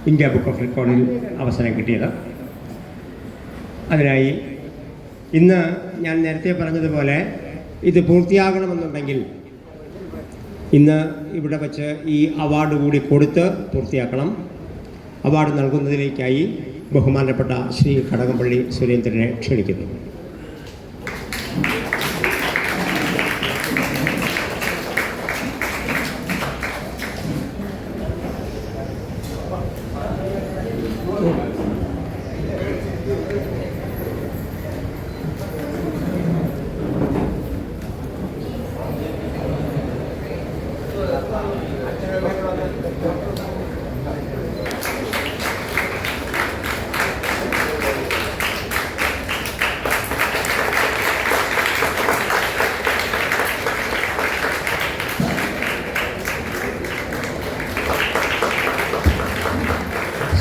India book of റെക്കോർഡിൽ അവസരം കിട്ടിയത്. അതിനായി ഇന്ന് ഞാൻ നേരത്തെ പറഞ്ഞതുപോലെ ഇത് പൂർത്തിയാകണമെന്നുണ്ടെങ്കിൽ ഇന്ന് ഇവിടെ വച്ച് ഈ അവാർഡ് കൂടി കൊടുത്ത് പൂർത്തിയാക്കണം. അവാർഡ് നൽകുന്നതിലേക്കായി ബഹുമാനപ്പെട്ട ശ്രീ കടകംപള്ളി സുരേന്ദ്രനെ ക്ഷണിക്കുന്നു.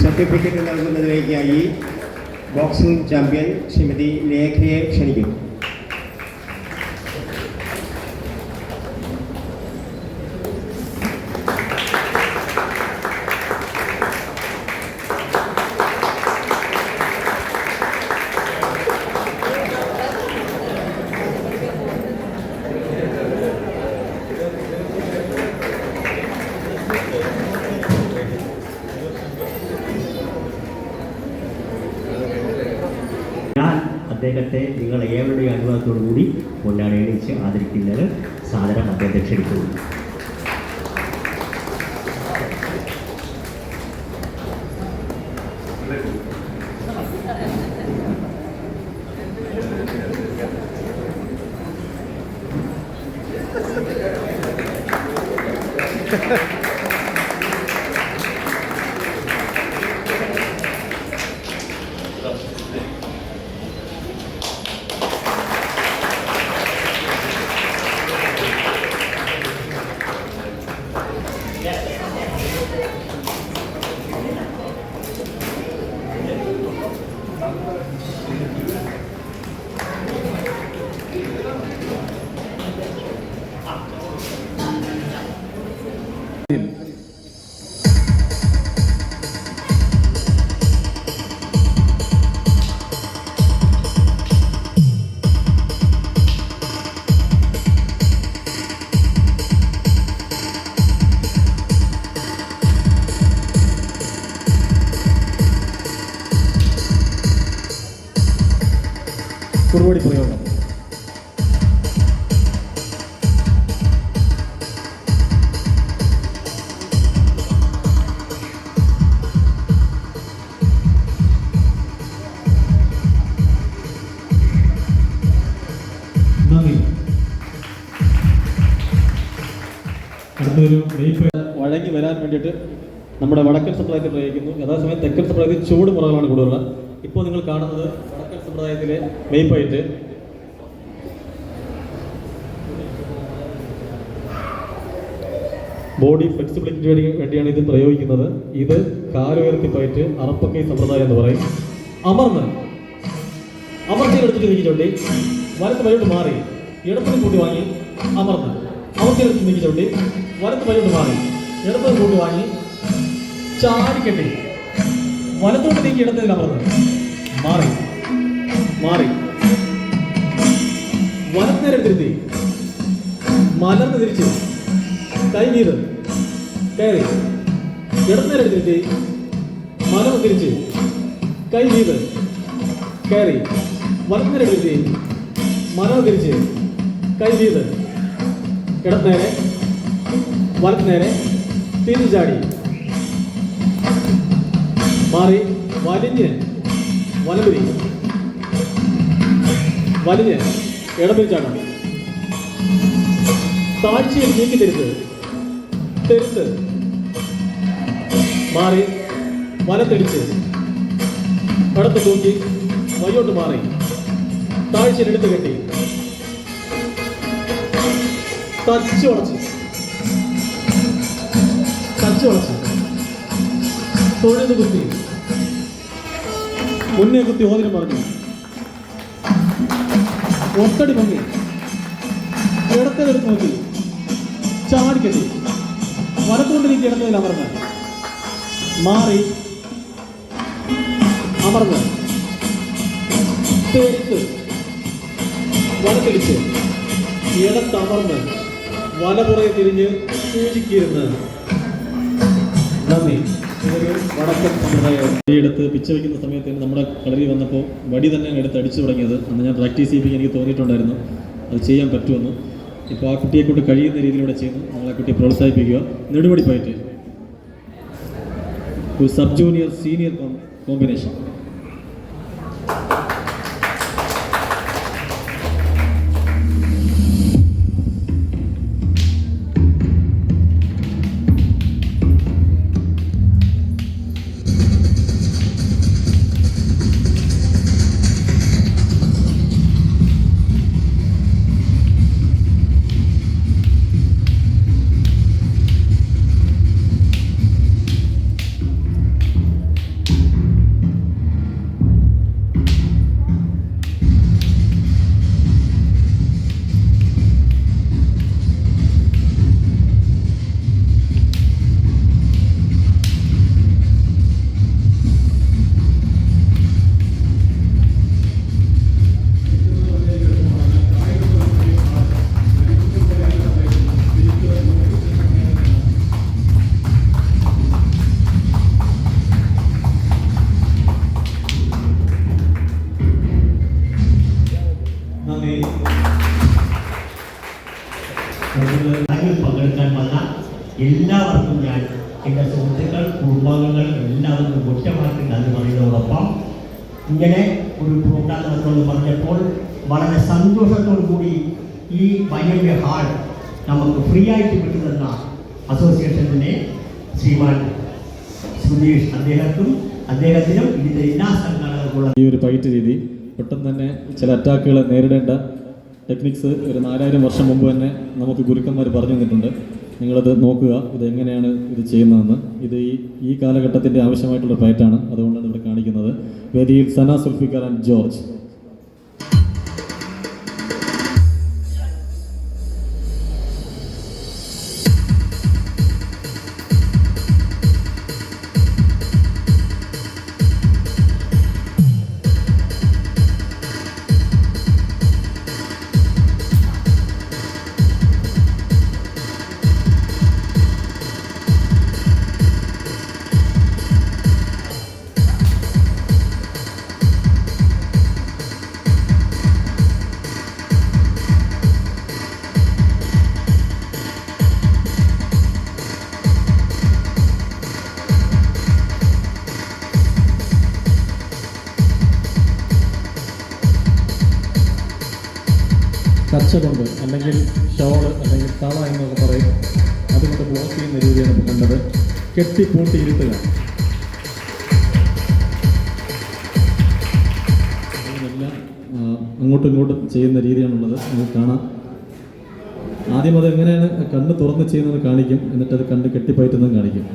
സർട്ടിഫിക്കറ്റ് നൽകുന്നതിലേക്കായി ബോക്സിംഗ് ചാമ്പ്യൻ ശ്രീമതി ലേഖയെ ക്ഷണിക്കുന്നു. അദ്ദേഹത്തെ നിങ്ങൾ ഏവരുടെയും അനുവാദത്തോടു കൂടി പൊന്നാട അണിയിച്ച് ആദരിക്കുന്നത് സാദരം അദ്ദേഹത്തെ ക്ഷണിക്കുന്നു. കുറുവടി പ്രയോഗം. അടുത്തൊരു വഴങ്ങി വരാൻ വേണ്ടിയിട്ട് നമ്മുടെ വടക്കൻ സമ്പ്രദായത്തിൽ പ്രയോഗിക്കുന്നു. അതേസമയം തെക്കൻ സമ്പ്രദായത്തിൽ ചുവട് മുറകളാണ് കൂടുതൽ. ഇപ്പോൾ നിങ്ങൾ കാണുന്നത് വടക്കൻ സമ്പ്രദായത്തിലെ മെയ്പ്പായിട്ട് ബോഡി ഫ്ലെക്സിബിലിറ്റിക്ക് വേണ്ടിയാണ് ഇത് പ്രയോഗിക്കുന്നത്. ഇത് കാലുയർത്തിപ്പായിട്ട് അറപ്പക്കൈ സമ്പ്രദായം എന്ന് പറയും. അമർത്തിയെടുത്തിട്ട് നീക്കിച്ചോണ്ടി വലത്ത് വഴിയോട്ട് മാറി ഇടത്തിന് കൂട്ടി വാങ്ങി അമർന്ന് അമർത്തിയെടുത്ത് നീക്കിച്ചോണ്ടി വലത്ത് വഴിയോട്ട് മാറി ഇടത്തിന് കൂട്ടി വാങ്ങി ചാടിക്കെട്ടി വലത്തോട്ട് നീക്കി ഇടത്തിൽ അമർന്ന് മാറി മാറി വലത്തേരെടുത്തിരുത്തി മലർന്ന് തിരിച്ച് കൈ വീത് കയറി ഇടത്തേരെടുത്തിരുത്തി മലർന്ന് തിരിച്ച് കൈ വീത് കയറി വലത്തേരെടുത്തിരുത്തി മലർന്ന് തിരിച്ച് കൈ വീത് ഇടത്തേരെ വലത്തേരെ തിരിച്ചാടി മാറി വലിഞ്ഞ് വലതുരി വലിഞ്ഞ് ഇടപിരിച്ചാണ് താഴ്ചയിൽ നീക്കി തെരുത്ത് മാറി വലത്തടിച്ച് ഇടത്ത് തൂക്കി വയ്യോട്ട് മാറി താഴ്ചയിൽ എടുത്ത് കെട്ടി തച്ചുളച്ച് തൊഴുത് കുത്തി മുന്നേ കുത്തി ഓതിരം പറഞ്ഞു ഒത്തടി പൊങ്ങി ഇടത്തേലെടുത്ത് നോക്കി ചാടിക്കെട്ടി വലത്തുകൊണ്ട് നീക്കി ഇടത്തേൽ അമർന്ന് മാറി അമർന്ന് തീർത്ത് വലത്തിടിച്ച് ഇടത്തമർന്ന് വലപുറയെ തിരിഞ്ഞ് സൂചിക്കിരുന്ന്. നന്ദി. ഇതൊരു വടക്കൻ സമ്പ്രദായം. എടുത്ത് പിച്ച വയ്ക്കുന്ന സമയത്ത് നമ്മുടെ കളരി വന്നപ്പോൾ വടി തന്നെ എടുത്ത് അടിച്ചു തുടങ്ങിയത്. അന്ന് ഞാൻ പ്രാക്ടീസ് ചെയ്യിപ്പിക്കാൻ എനിക്ക് തോന്നിയിട്ടുണ്ടായിരുന്നു അത് ചെയ്യാൻ പറ്റുമെന്ന്. ഇപ്പോൾ ആ കുട്ടിയെ കൊണ്ട് കഴിയുന്ന രീതിയിലൂടെ ചെയ്യുന്നു. നമ്മളെ കുട്ടിയെ പ്രോത്സാഹിപ്പിക്കുക. നെടുപടി പോയിട്ട് ഒരു സബ് ജൂനിയർ സീനിയർ കോമ്പിനേഷൻ. പങ്കെടുക്കാൻ വന്ന എല്ലാവർക്കും ഞാൻ എൻ്റെ സുഹൃത്തുക്കൾ കുടുംബാംഗങ്ങൾ എല്ലാവർക്കും ഒറ്റമാക്കി നന്ദി പറയുന്നതോടൊപ്പം ഇങ്ങനെ ഒരു പ്രോഗ്രാം നടത്തുമെന്ന് പറഞ്ഞപ്പോൾ വളരെ സന്തോഷത്തോടു കൂടി ഈ വൈഎംഎ ഹാൾ നമുക്ക് ഫ്രീ ആയിട്ട് കിട്ടുന്ന അസോസിയേഷൻ്റെ ശ്രീമാൻ സുധീഷ് അദ്ദേഹത്തിനും ഇതിൻ്റെ എല്ലാ സംഘടനകൾക്കുള്ള ഈ ഒരു ഫൈറ്റ് രീതി പെട്ടെന്ന് തന്നെ ചില അറ്റാക്കുകളെ നേരിടേണ്ട ടെക്നിക്സ് ഒരു 4000 വർഷം മുമ്പ് തന്നെ നമുക്ക് ഗുരുക്കന്മാർ പറഞ്ഞു തന്നിട്ടുണ്ട്. നിങ്ങളത് നോക്കുക, ഇതെങ്ങനെയാണ് ഇത് ചെയ്യുന്നതെന്ന്. ഇത് ഈ കാലഘട്ടത്തിൻ്റെ ആവശ്യമായിട്ടുള്ള ഫൈറ്റാണ്, അതുകൊണ്ടാണ് ഇവിടെ കാണിക്കുന്നത്. വേദിയിൽ സന സുൽഫിക്കർ ആൻഡ് ജോർജ്. കച്ച കൊണ്ട് അല്ലെങ്കിൽ ഷോള് അല്ലെങ്കിൽ തള എന്നൊക്കെ പറയും, അതുകൊണ്ട് ബ്ലോക്ക് ചെയ്യുന്ന രീതിയാണ് ഇപ്പോൾ കണ്ടത്. കെട്ടിപ്പൂട്ടി ഇരുത്തുക. അങ്ങനെയെല്ലാം അങ്ങോട്ടും ഇങ്ങോട്ടും ചെയ്യുന്ന രീതിയാണുള്ളത്. നമുക്ക് കാണാം. ആദ്യം അത് എങ്ങനെയാണ് കണ്ണ് തുറന്ന് ചെയ്യുന്നത് കാണിക്കും, എന്നിട്ടത് കണ്ണ് കെട്ടിപ്പയറ്റുന്നതും കാണിക്കും.